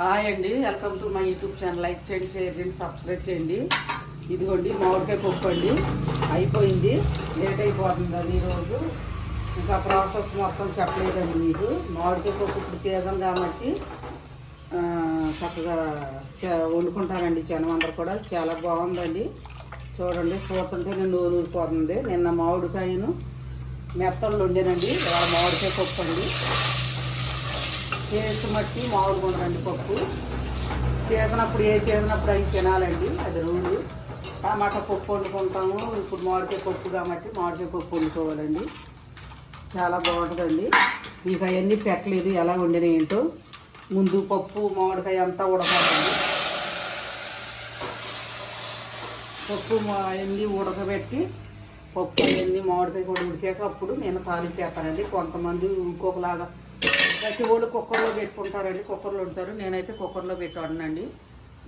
Hi అండి, welcome to my YouTube channel. Like చేయండి, share చేయండి, సబ్స్క్రైబ్ చేయండి. ఇదిగోండి మామిడికాయ పప్పు అండి. అయిపోయింది, లేట్ అయిపోతుందండి ఈరోజు. ఇంకా ప్రాసెస్ మొత్తం చెప్పలేదండి మీకు. మామిడికాయ పప్పు ఇప్పుడు సీజన్ కాబట్టి చక్కగా వండుకుంటారండి జనం అందరు కూడా. చాలా బాగుందండి, చూడండి. చూస్తుంటే నేను ఊరిపోతుంది. నిన్న మామిడికాయను మెత్తలు వండానండి, ఇవాళ మామిడికాయ పప్పు అండి. టేస్ట్ మట్టి మామిడి కొండండి పప్పు. చేసినప్పుడు చేసినప్పుడు అవి తినాలండి, అది రూలు. టమాటా పప్పు వండుకుంటాము, ఇప్పుడు మామిడికాయ పప్పు కాబట్టి మామిడికాయ పప్పు వండుకోవాలండి. చాలా బాగుంటుందండి. మీకు అవన్నీ పెట్టలేదు, ఎలా వండినా ఏంటో. ముందు పప్పు మామిడికాయ అంతా ఉడకాలండి. పప్పు అవన్నీ ఉడకబెట్టి పప్పు అవన్నీ మామిడికాయ కూడా ఉడికాక అప్పుడు నేను తాలింపు వేస్తానండి. కొంతమంది ఇంకొకలాగా ప్రతి వాళ్ళు కుక్కర్లో పెట్టుకుంటారండి, కుక్కర్లో వండుతారు. నేనైతే కుక్కర్లో పెట్టి వండనండి.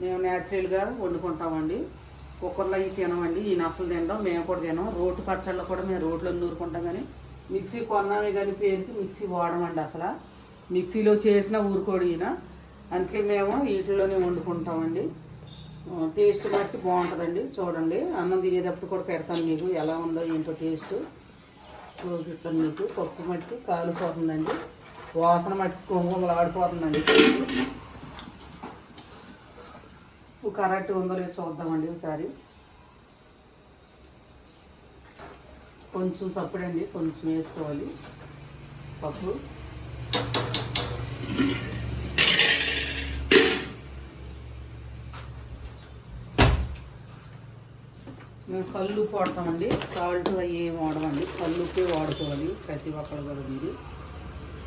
మేము న్యాచురల్గా వండుకుంటామండి. కుక్కర్లో అవి తినమండి, ఈ నసలు తినడం మేము కూడా తినాం. రోటు పచ్చళ్ళు కూడా మేము రోట్లో నూరుకుంటాం, కానీ మిక్సీ కొన్నామే కానీ పేరుకి మిక్సీ వాడమండి. అసలు మిక్సీలో చేసిన ఊరుకోడు ఈయన. అందుకే మేము వీటిలోనే వండుకుంటామండి. టేస్ట్ బట్టి బాగుంటుందండి. చూడండి, అన్నం తినేటప్పుడు కూడా పెడతాను మీకు, ఎలా ఉందో ఏంటో టేస్ట్ చూపిస్తాను మీకు. పప్పు మట్టి కాలిపోతుందండి, వాసన మట్టి కొంగుమలు ఆడిపోతుందండి. ఉప్పు కరెక్ట్ ఉందో లేదో చూద్దామండి ఒకసారి. కొంచెం సప్పుడండి, కొంచెం వేసుకోవాలి పప్పు. మేము కళ్ళు వాడతామండి, సాల్ట్ అవి ఏమి వాడమండి. కళ్ళుప్పే వాడుకోవాలి ప్రతి ఒక్కరు కూడా. మీరు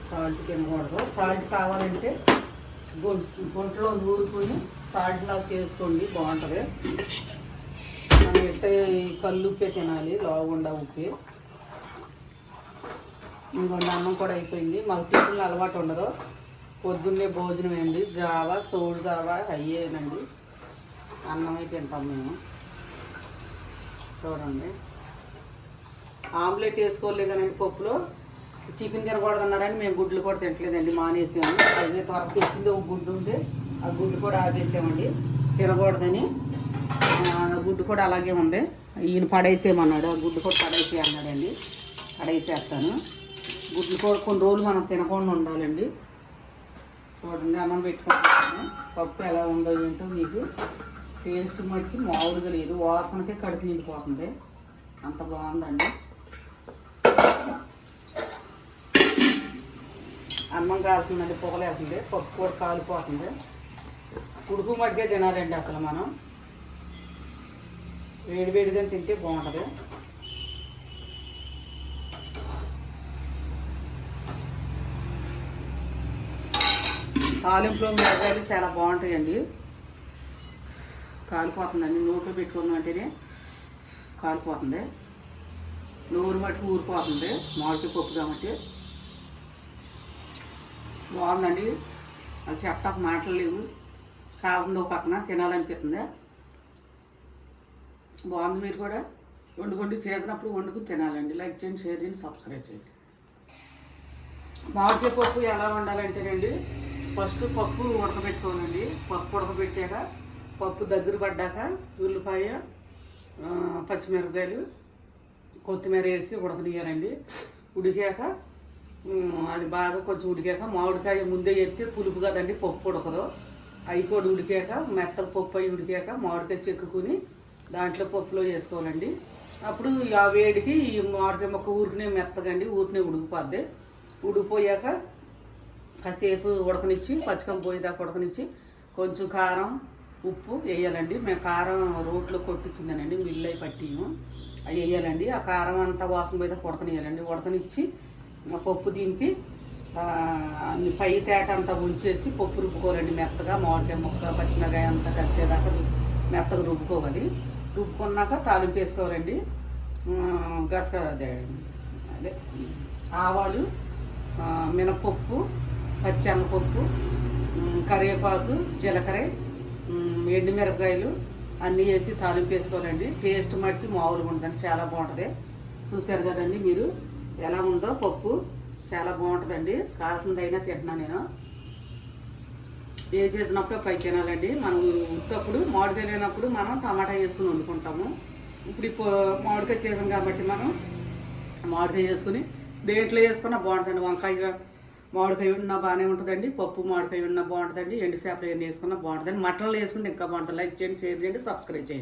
సాల్ట్ తినకూడదు. సాల్ట్ కావాలంటే గుంటలో నూరుకొని సాల్ట్లా చేసుకోండి, బాగుంటుంది. మనం ఎట్ట కళ్ళు ఉప్పే తినాలి, లావుగుండా ఉప్పే. ఇంకొండ అన్నం కూడా అయిపోయింది. మాకు టిఫిన్లు అలవాటు ఉండదు, పొద్దున్నే భోజనం అండి. జావా, చోడు జావా అయ్యేనండి. అన్నమే తింటాం మేము. చూడండి, ఆమ్లెట్ వేసుకోలే కానీ పప్పులో. చికెన్ తినకూడదు అన్నారని మేము గుడ్లు కూడా తింటలేదండి, మానేసాము. అదే త్వరగా తెచ్చింది ఒక గుడ్డు ఉంటే ఆ గుడ్డు కూడా ఆపేసామండి, తినకూడదని. గుడ్డు కూడా అలాగే ఉంది. ఈయన పడేసేయమన్నాడు, ఆ గుడ్డు కూడా పడేసే అన్నాడండి. పడేసేస్తాను. గుడ్లు కూడా కొన్ని రోజులు మనం తినకుండా ఉండాలండి. చూడండి, అన్నం పెట్టుకుంటాను. పప్పు ఎలా ఉందో ఏంటో మీకు. టేస్ట్ మట్టి మామిడిగా లేదు, వాసనకే కడుపు నిండిపోతుంది, అంత బాగుందండి. అన్నం కాలుతుందండి, పొగలేస్తుంది. పప్పు కూడా కాలిపోతుంది. ఉడుకు మట్టిగా తినాలండి అసలు. మనం వేడివేడిగా తింటే బాగుంటుంది. తాలింపులో మిరగాయలు చాలా బాగుంటాయండి. కాలిపోతుందండి, నోట్లో పెట్టుకున్నాం అంటేనే కాలిపోతుంది. నోరు మట్టుకు ఊరిపోతుంది మామిడికాయ పప్పు కాబట్టి. బాగుందండి, అది చెప్పడానికి మాటలు లేవు. కాకుండా పక్కన తినాలనిపిస్తుంది. బాగుంది. మీరు కూడా వండుకోండి, చేసినప్పుడు వండుకుని తినాలండి. లైక్ చేయండి, షేర్ చేయండి, సబ్స్క్రైబ్ చేయండి. మామిడికాయ పప్పు ఎలా వండాలంటేనండి, ఫస్ట్ పప్పు ఉడకబెట్టుకోవాలండి. పప్పు ఉడకబెట్టాక పప్పు దగ్గర పడ్డాక ఉల్లిపాయ, పచ్చిమిరపకాయలు, కొత్తిమీర వేసి ఉడకనియాలండి. ఉడికాక అది బాగా కొంచెం ఉడికాక మామిడికాయ ముందే చెప్తే పులుపు కదండి, పప్పు ఉడకదు. అవి కూడా ఉడికాక మెత్తగా పప్పు అవి ఉడికాక మామిడికాయ చెక్కుని దాంట్లో పప్పులో వేసుకోవాలండి. అప్పుడు ఆ వేడికి ఈ మామిడికాయ మొక్క ఊరికినే మెత్తగండి, ఊరికినే ఉడికిపోద్ది. ఉడికిపోయాక కాసేపు ఉడకనిచ్చి, పచ్చికం పోయేదాకా ఉడకనిచ్చి కొంచెం కారం, ఉప్పు వేయాలండి. మేము కారం రోట్లో కొట్టించిందనండి, మిల్లు అయి పట్టిము, అవి వేయాలండి. ఆ కారం అంతా వాసన పోయేదాకా ఉడకనియాలండి. ఉడకనిచ్చి పప్పు దింపి పై తేట అంతా ఉంచేసి పప్పు రుబ్బుకోవాలండి మెత్తగా. మామిడికాయ ముక్క, పచ్చిమిరకాయ అంతా కలిసేదాకా మెత్తగా రుబ్బుకోవాలి. రుబ్బుకున్నాక తాలింపు వేసుకోవాలండి. అదే ఆవాలు, మినపప్పు, పచ్చెనగపప్పు, కరివేపాకు, జీలకర్ర, ఎండుమిరపకాయలు అన్నీ వేసి తాలింపు వేసుకోవాలండి. టేస్ట్ మట్టి మామూలుగా ఉంటుందండి, చాలా బాగుంటుంది. చూశారు కదండి మీరు ఎలా ఉందో పప్పు. చాలా బాగుంటుందండి, కాల్సిందైనా తింటున్నా నేను. ఏ చేసినప్పుడే పైకి తినాలండి. మనం ఉత్తప్పుడు మామిడికాయ లేనప్పుడు మనం టమాటా వేసుకుని వండుకుంటాము. ఇప్పుడు మామిడికాయ చేసాం కాబట్టి మనం మామిడికాయ వేసుకుని దేంట్లో వేసుకున్నా బాగుంటుందండి. వంకాయ మామిడికాయ ఉన్నా బాగానే ఉంటుందండి, పప్పు మామిడికాయ ఉన్నా బాగుంటుందండి, ఎండు చేపలు ఎన్ని వేసుకున్నా బాగుంటుందండి, మటన్లు వేసుకుంటే ఇంకా బాగుంటుంది. లైక్ చేయండి, షేర్ చేయండి, సబ్స్క్రైబ్ చేయండి.